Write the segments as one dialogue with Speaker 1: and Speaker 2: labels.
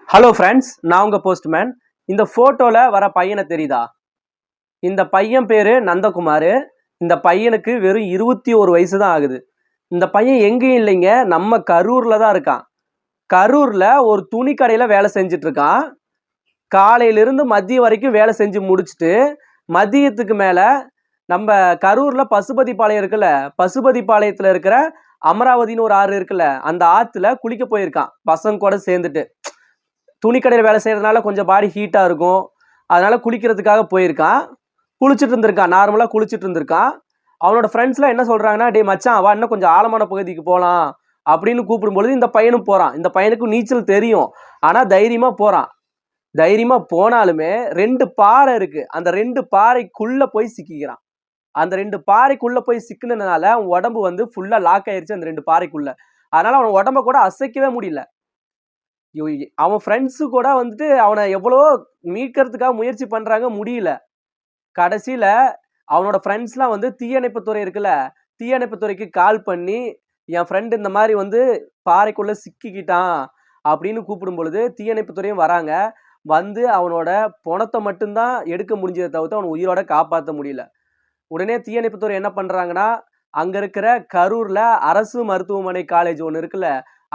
Speaker 1: Hello friends, நான் உங்கள் postman. இந்த ஃபோட்டோவில் வர பையனை தெரியுதா? இந்த பையன் பேர் நந்தகுமார். இந்த பையனுக்கு வெறும் 21 வயசு தான் ஆகுது. இந்த பையன் எங்கேயும் இல்லைங்க, நம்ம கரூரில் தான் இருக்கான். கரூரில் ஒரு துணி கடையில் வேலை செஞ்சுட்டு இருக்கான். காலையிலிருந்து மதியம் வரைக்கும் வேலை செஞ்சு முடிச்சுட்டு மதியத்துக்கு மேலே நம்ம கரூரில் பசுபதிபாளையம் இருக்குல்ல, பசுபதிபாளையத்தில் இருக்கிற அமராவதின்னு ஒரு ஆறு இருக்குல்ல, அந்த ஆற்றுல குளிக்க போயிருக்கான் பசங்க கூட சேர்ந்துட்டு. துணிக்கடையில் வேலை செய்கிறதுனால கொஞ்சம் பாடி ஹீட்டாக இருக்கும், அதனால் குளிக்கிறதுக்காக போயிருக்கான். குளிச்சுட்டு இருந்திருக்கான், நார்மலாக குளிச்சுட்டு இருந்திருக்கான். அவனோட ஃப்ரெண்ட்ஸ்லாம் என்ன சொல்கிறாங்கன்னா, டே மச்சான் வா, இன்னும் கொஞ்சம் ஆழமான பகுதிக்கு போகலாம் அப்படின்னு கூப்பிடும்பொழுது இந்த பையனும் போகிறான். இந்த பையனுக்கு நீச்சல் தெரியும், ஆனால் தைரியமாக போகிறான். தைரியமாக போனாலுமே 2 பாறை இருக்குது, அந்த 2 பாறைக்குள்ளே போய் சிக்கிக்கிறான். அந்த 2 பாறைக்குள்ளே போய் சிக்கினதுனால அவன் உடம்பு வந்து ஃபுல்லாக லாக் ஆயிடுச்சு அந்த 2 பாறைக்குள்ளே. அதனால் அவன் உடம்ப கூட அசைக்கவே முடியல. அவன் ஃப்ரெண்ட்ஸு கூட வந்துட்டு அவனை எவ்வளவோ மீட்கிறதுக்காக முயற்சி பண்ணுறாங்க, முடியல. கடைசியில் அவனோட ஃப்ரெண்ட்ஸ்லாம் வந்து தீயணைப்புத்துறை இருக்குல்ல, தீயணைப்புத்துறைக்கு கால் பண்ணி என் ஃப்ரெண்டு இந்த மாதிரி வந்து பாறைக்குள்ளே சிக்கிக்கிட்டான் அப்படின்னு கூப்பிடும் பொழுது தீயணைப்புத்துறையும் வராங்க. வந்து அவனோட பணத்தை மட்டும்தான் எடுக்க முடிஞ்சதை தவிர்த்து அவனை உயிரோட காப்பாற்ற முடியல. உடனே தீயணைப்புத்துறை என்ன பண்ணுறாங்கன்னா, அங்கே இருக்கிற கரூரில் அரசு மருத்துவமனை காலேஜ் ஒன்று இருக்குல்ல,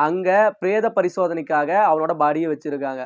Speaker 1: அங்கே பிரேத பரிசோதனைக்காக அவனோட பாடியை வச்சுருக்காங்க.